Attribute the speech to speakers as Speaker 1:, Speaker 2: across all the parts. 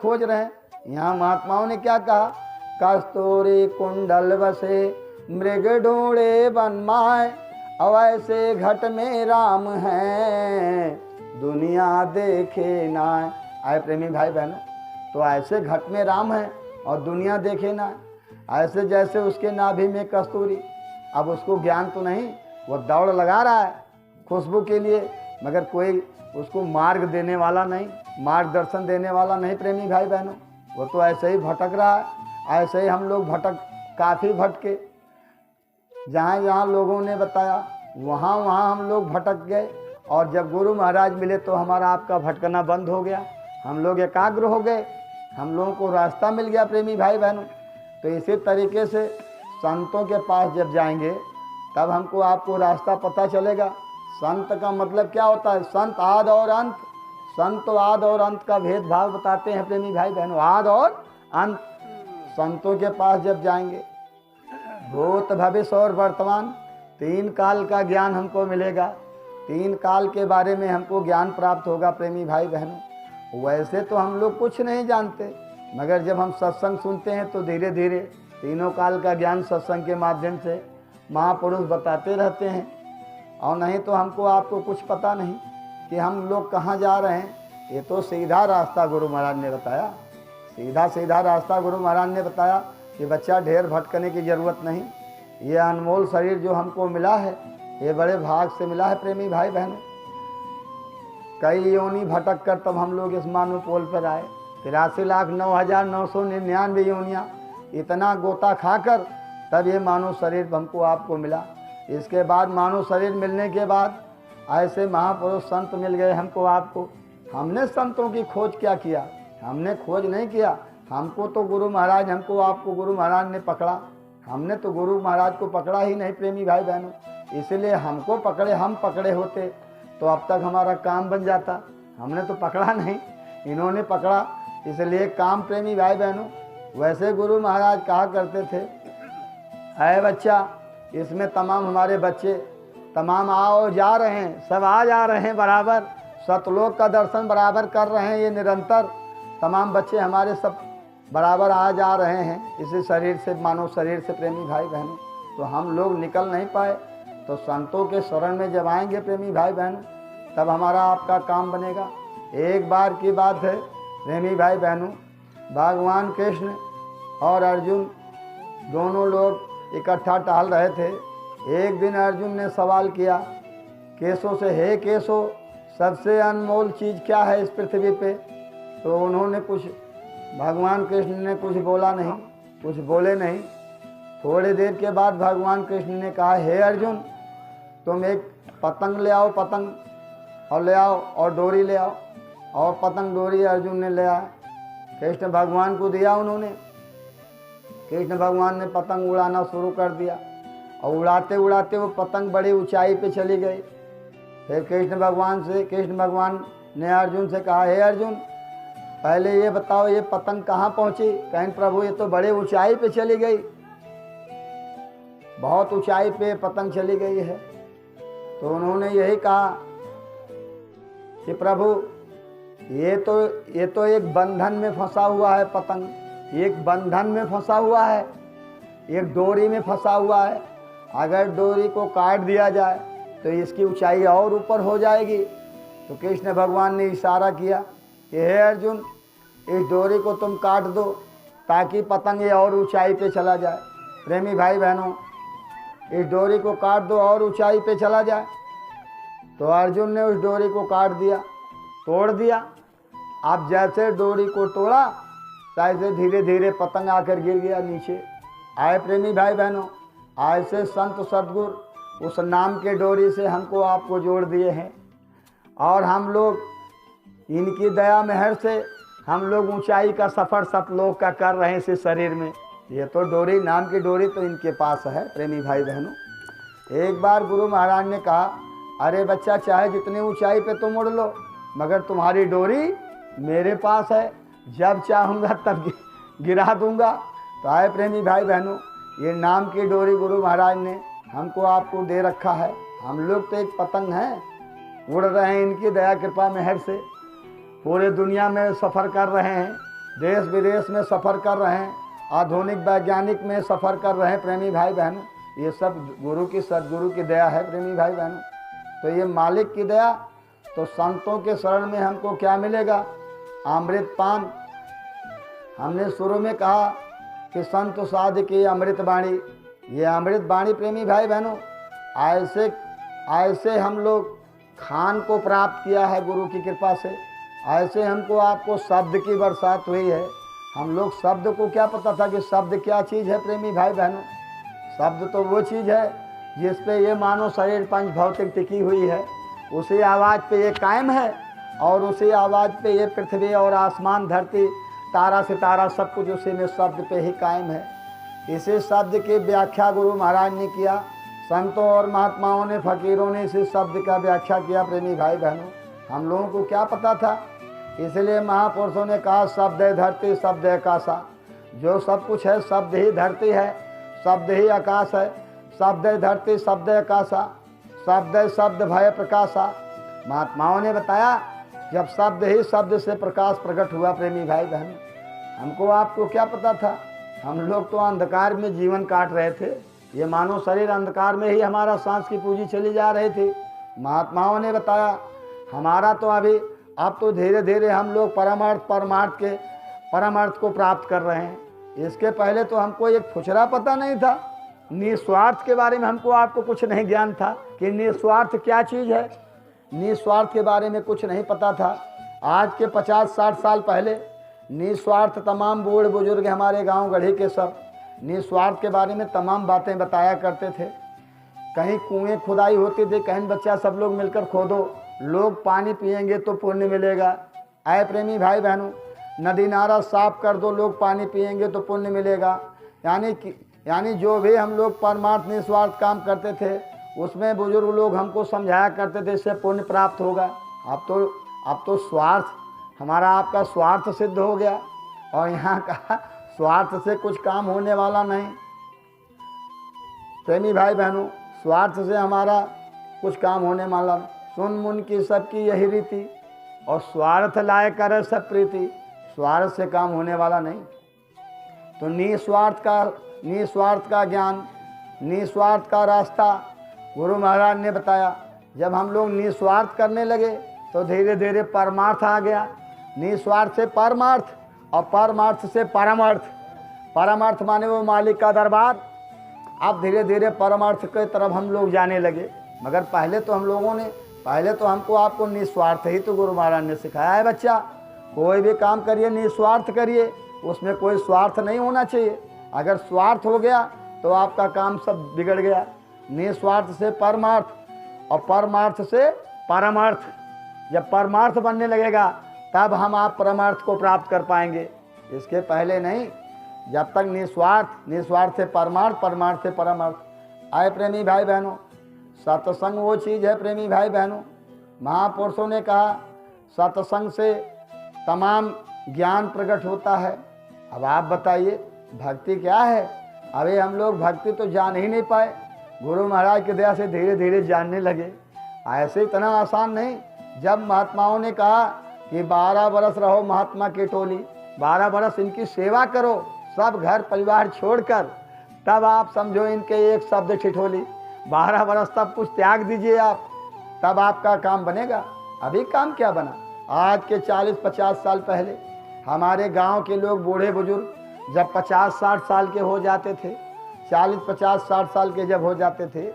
Speaker 1: खोज रहे हैं। यहाँ महात्माओं ने क्या कहा, कस्तूरी कुंडल बसे मृग ढूंढे बनमाए, अवैसे घट में राम है दुनिया देखे ना। आए प्रेमी भाई बहनों, तो ऐसे घट में राम है और दुनिया देखे ना। ऐसे जैसे उसके नाभि में कस्तूरी, अब उसको ज्ञान तो नहीं, वो दौड़ लगा रहा है खुशबू के लिए, मगर कोई उसको मार्ग देने वाला नहीं, मार्गदर्शन देने वाला नहीं। प्रेमी भाई बहनों, वो तो ऐसे ही भटक रहा है। ऐसे ही हम लोग काफ़ी भटके, जहाँ जहाँ लोगों ने बताया वहाँ वहाँ हम लोग भटक गए, और जब गुरु महाराज मिले तो हमारा आपका भटकना बंद हो गया, हम लोग एकाग्र हो गए, हम लोगों को रास्ता मिल गया। प्रेमी भाई बहनों, तो इसी तरीके से संतों के पास जब जाएंगे तब हमको आपको रास्ता पता चलेगा। संत का मतलब क्या होता है, संत आद और अंत, संत आद और अंत का भेदभाव बताते हैं प्रेमी भाई बहनों, आद और अंत। संतों के पास जब जाएंगे भूत भविष्य और वर्तमान 3 काल का ज्ञान हमको मिलेगा, 3 काल के बारे में हमको ज्ञान प्राप्त होगा। प्रेमी भाई बहनों, वैसे तो हम लोग कुछ नहीं जानते, मगर जब हम सत्संग सुनते हैं तो धीरे धीरे तीनों काल का ज्ञान सत्संग के माध्यम से महापुरुष बताते रहते हैं। और नहीं तो हमको आपको कुछ पता नहीं कि हम लोग कहाँ जा रहे हैं। ये तो सीधा रास्ता गुरु महाराज ने बताया, सीधा सीधा रास्ता गुरु महाराज ने बताया कि बच्चा ढेर भटकने की ज़रूरत नहीं। ये अनमोल शरीर जो हमको मिला है, ये बड़े भाग से मिला है प्रेमी भाई बहनों। कई योनि भटक कर तब हम लोग इस मानव पोल पर आए, 83,09,999 योनियाँ, इतना गोता खाकर तब ये मानव शरीर हमको आपको मिला। इसके बाद मानव शरीर मिलने के बाद ऐसे महापुरुष संत मिल गए हमको आपको। हमने संतों की खोज क्या किया, हमने खोज नहीं किया, हमको तो गुरु महाराज, हमको आपको गुरु महाराज ने पकड़ा। हमने तो गुरु महाराज को पकड़ा ही नहीं प्रेमी भाई बहनों, इसलिए हमको पकड़े, हम पकड़े होते तो अब तक हमारा काम बन जाता। हमने तो पकड़ा नहीं, इन्होंने पकड़ा, इसलिए काम। प्रेमी भाई बहनों, वैसे गुरु महाराज कहा करते थे, है बच्चा, इसमें तमाम हमारे बच्चे तमाम आओ जा रहे हैं, सब आ जा रहे हैं बराबर, सतलोक का दर्शन बराबर कर रहे हैं। ये निरंतर तमाम बच्चे हमारे सब बराबर आ जा रहे हैं इसी शरीर से, मानव शरीर से। प्रेमी भाई बहनों, तो हम लोग निकल नहीं पाए, तो संतों के शरण में जब आएंगे प्रेमी भाई बहनों, तब हमारा आपका काम बनेगा। एक बार की बात है प्रेमी भाई बहनों, भगवान कृष्ण और अर्जुन दोनों लोग इकट्ठा टहल रहे थे। एक दिन अर्जुन ने सवाल किया केशव से, हे केशव, सबसे अनमोल चीज़ क्या है इस पृथ्वी पे? तो उन्होंने कुछ, भगवान कृष्ण ने कुछ बोला नहीं, कुछ बोले नहीं। थोड़ी देर के बाद भगवान कृष्ण ने कहा, हे अर्जुन, तुम एक पतंग ले आओ, पतंग और ले आओ, और डोरी ले आओ। और पतंग डोरी अर्जुन ने ले आया, कृष्ण भगवान को दिया उन्होंने। कृष्ण भगवान ने पतंग उड़ाना शुरू कर दिया, और उड़ाते उड़ाते वो पतंग बड़ी ऊंचाई पे चली गई। फिर कृष्ण भगवान ने अर्जुन से कहा, हे अर्जुन, पहले ये बताओ ये पतंग कहाँ पहुँची? कहें प्रभु, ये तो बड़े ऊंचाई पे चली गई, बहुत ऊंचाई पे पतंग चली गई है। तो उन्होंने यही कहा कि प्रभु, ये तो एक बंधन में फंसा हुआ है पतंग, एक बंधन में फंसा हुआ है, एक डोरी में फंसा हुआ है। अगर डोरी को काट दिया जाए तो इसकी ऊंचाई और ऊपर हो जाएगी। तो कृष्ण भगवान ने इशारा किया कि हे अर्जुन, इस डोरी को तुम काट दो ताकि पतंग ये और ऊंचाई पे चला जाए। प्रेमी भाई बहनों, इस डोरी को काट दो और ऊंचाई पे चला जाए। तो अर्जुन ने उस डोरी को काट दिया, तोड़ दिया। अब जैसे डोरी को तोड़ा, तैसे धीरे धीरे पतंग आकर गिर गया नीचे। आए प्रेमी भाई बहनों, ऐसे संत सद्गुरु उस नाम के डोरी से हमको आपको जोड़ दिए हैं, और हम लोग इनकी दया मेहर से हम लोग ऊंचाई का सफ़र सतलोक का कर रहे हैं इस शरीर में। ये तो डोरी, नाम की डोरी तो इनके पास है। प्रेमी भाई बहनों, एक बार गुरु महाराज ने कहा, अरे बच्चा, चाहे जितनी ऊंचाई पे तुम उड़ लो, मगर तुम्हारी डोरी मेरे पास है, जब चाहूँगा तब गिरा दूँगा। तो आए प्रेमी भाई बहनों, ये नाम की डोरी गुरु महाराज ने हमको आपको दे रखा है। हम लोग तो एक पतंग हैं, उड़ रहे हैं इनकी दया कृपा मेहर से, पूरे दुनिया में सफ़र कर रहे हैं। देश विदेश में सफ़र कर रहे हैं, आधुनिक वैज्ञानिक में सफ़र कर रहे हैं प्रेमी भाई बहनों, ये सब गुरु की सदगुरु की दया है प्रेमी भाई बहनों। तो ये मालिक की दया। तो संतों के शरण में हमको क्या मिलेगा? अमृत पान। हमने शुरू में कहा कि संत साध की अमृत वाणी, ये अमृत वाणी प्रेमी भाई बहनों, ऐसे हम लोग खान को प्राप्त किया है गुरु की कृपा से। ऐसे हमको आपको शब्द की बरसात हुई है। हम लोग शब्द को क्या पता था कि शब्द क्या चीज़ है प्रेमी भाई बहनों? शब्द तो वो चीज़ है जिस पे ये मानव शरीर पंच भौतिक टिकी हुई है, उसी आवाज़ पे ये कायम है, और उसी आवाज़ पे ये पृथ्वी और आसमान धरती तारा सितारा सब कुछ उसी में शब्द पे ही कायम है। इसी शब्द की व्याख्या गुरु महाराज ने किया, संतों और महात्माओं ने, फकीरों ने इसी शब्द का व्याख्या किया प्रेमी भाई बहनों। हम लोगों को क्या पता था? इसलिए महापुरुषों ने कहा शब्द है धरती, शब्द है आकाशा। जो सब कुछ है शब्द ही धरती है, शब्द ही आकाश है। शब्द है धरती, शब्द है आकाशा, शब्द है शब्द भय प्रकाशा। महात्माओं ने बताया जब शब्द ही शब्द से प्रकाश प्रकट हुआ प्रेमी भाई बहन, हमको आपको क्या पता था? हम लोग तो अंधकार में जीवन काट रहे थे। ये मानव शरीर अंधकार में ही हमारा सांस की पूंजी चली जा रही थी। महात्माओं ने बताया हमारा तो अब तो धीरे धीरे हम लोग परमार्थ को प्राप्त कर रहे हैं। इसके पहले तो हमको एक फुचरा पता नहीं था। निस्वार्थ के बारे में हमको आपको कुछ नहीं ज्ञान था कि निस्वार्थ क्या चीज़ है। निस्वार्थ के बारे में कुछ नहीं पता था। आज के 50-60 साल पहले निस्वार्थ तमाम बूढ़े बुजुर्ग हमारे गांव गढ़ी के सब निस्वार्थ के बारे में तमाम बातें बताया करते थे। कहीं कुएं खुदाई होती थी, कहीं बच्चा सब लोग मिलकर खोदो, लोग पानी पिएंगे तो पुण्य मिलेगा। आए प्रेमी भाई बहनों, नदी नारा साफ कर दो, लोग पानी पिएंगे तो पुण्य मिलेगा। यानी जो भी हम लोग परमार्थ निस्वार्थ काम करते थे उसमें बुजुर्ग लोग हमको समझाया करते थे इससे पुण्य प्राप्त होगा। अब तो स्वार्थ, हमारा आपका स्वार्थ सिद्ध हो गया, और यहाँ का स्वार्थ से कुछ काम होने वाला नहीं प्रेमी भाई बहनों। स्वार्थ से हमारा कुछ काम होने वाला नहीं। सुन मुन की सबकी यही रीति, और स्वार्थ लाए करे सब प्रीति। स्वार्थ से काम होने वाला नहीं। तो निस्वार्थ का ज्ञान, निस्वार्थ का रास्ता गुरु महाराज ने बताया। जब हम लोग निस्वार्थ करने लगे तो धीरे धीरे परमार्थ आ गया। निस्वार्थ से परमार्थ, और परमार्थ से परमार्थ। परमार्थ माने वो मालिक का दरबार। अब धीरे धीरे परमार्थ के तरफ हम लोग जाने लगे। मगर पहले तो हमको आपको निस्वार्थ ही तो गुरु महाराज ने सिखाया है। बच्चा कोई भी काम करिए निस्वार्थ करिए, उसमें कोई स्वार्थ नहीं होना चाहिए। अगर स्वार्थ हो गया तो आपका काम सब बिगड़ गया। निस्वार्थ से परमार्थ, और परमार्थ से परमार्थ। जब परमार्थ बनने लगेगा तब हम आप परमार्थ को प्राप्त कर पाएंगे, इसके पहले नहीं। जब तक निस्वार्थ से परमार्थ, परमार्थ से परमार्थ। आए प्रेमी भाई बहनों, सत्संग वो चीज़ है प्रेमी भाई बहनों। महापुरुषों ने कहा सत्संग से तमाम ज्ञान प्रकट होता है। अब आप बताइए भक्ति क्या है? अभी हम लोग भक्ति तो जान ही नहीं पाए। गुरु महाराज की दया से धीरे धीरे जानने लगे। ऐसे इतना आसान नहीं। जब महात्माओं ने कहा कि 12 बरस रहो महात्मा की टोली, 12 बरस इनकी सेवा करो, सब घर परिवार छोड़कर, तब आप समझो इनके एक शब्द ठिठोली। 12 बरस तब कुछ त्याग दीजिए आप, तब आपका काम बनेगा। अभी काम क्या बना? आज के 40-50 साल पहले हमारे गांव के लोग बूढ़े बुजुर्ग जब 50-60 साल के हो जाते थे, 40-50-60 साल के जब हो जाते थे,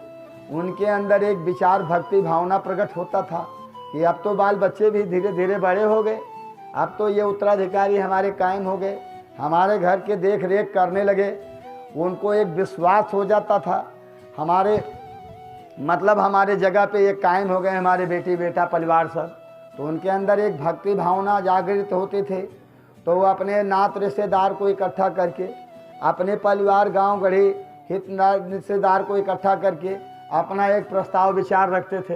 Speaker 1: उनके अंदर एक विचार भक्ति भावना प्रकट होता था कि अब तो बाल बच्चे भी धीरे धीरे बड़े हो गए, अब तो ये उत्तराधिकारी हमारे कायम हो गए, हमारे घर के देख रेख करने लगे। उनको एक विश्वास हो जाता था हमारे जगह पे ये कायम हो गए, हमारे बेटी बेटा परिवार सब। तो उनके अंदर एक भक्ति भावना जागृत होती थी। तो वो अपने नात रिश्तेदार को इकट्ठा करके, अपने परिवार गांव गढ़ी हित रिश्तेदार को इकट्ठा करके अपना एक प्रस्ताव विचार रखते थे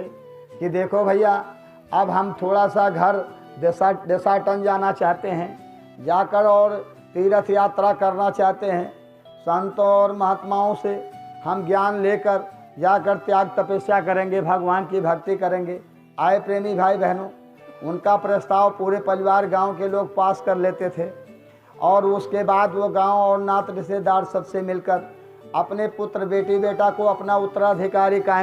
Speaker 1: कि देखो भैया, अब हम थोड़ा सा घर देशाटन जाना चाहते हैं, जाकर और तीर्थ यात्रा करना चाहते हैं। संतों और महात्माओं से हम ज्ञान लेकर जाकर त्याग तपस्या करेंगे, भगवान की भक्ति करेंगे। आए प्रेमी भाई बहनों, उनका प्रस्ताव पूरे परिवार गांव के लोग पास कर लेते थे। और उसके बाद वो गांव और नात रिश्तेदार सबसे मिलकर अपने पुत्र बेटी बेटा को अपना उत्तराधिकारी कायम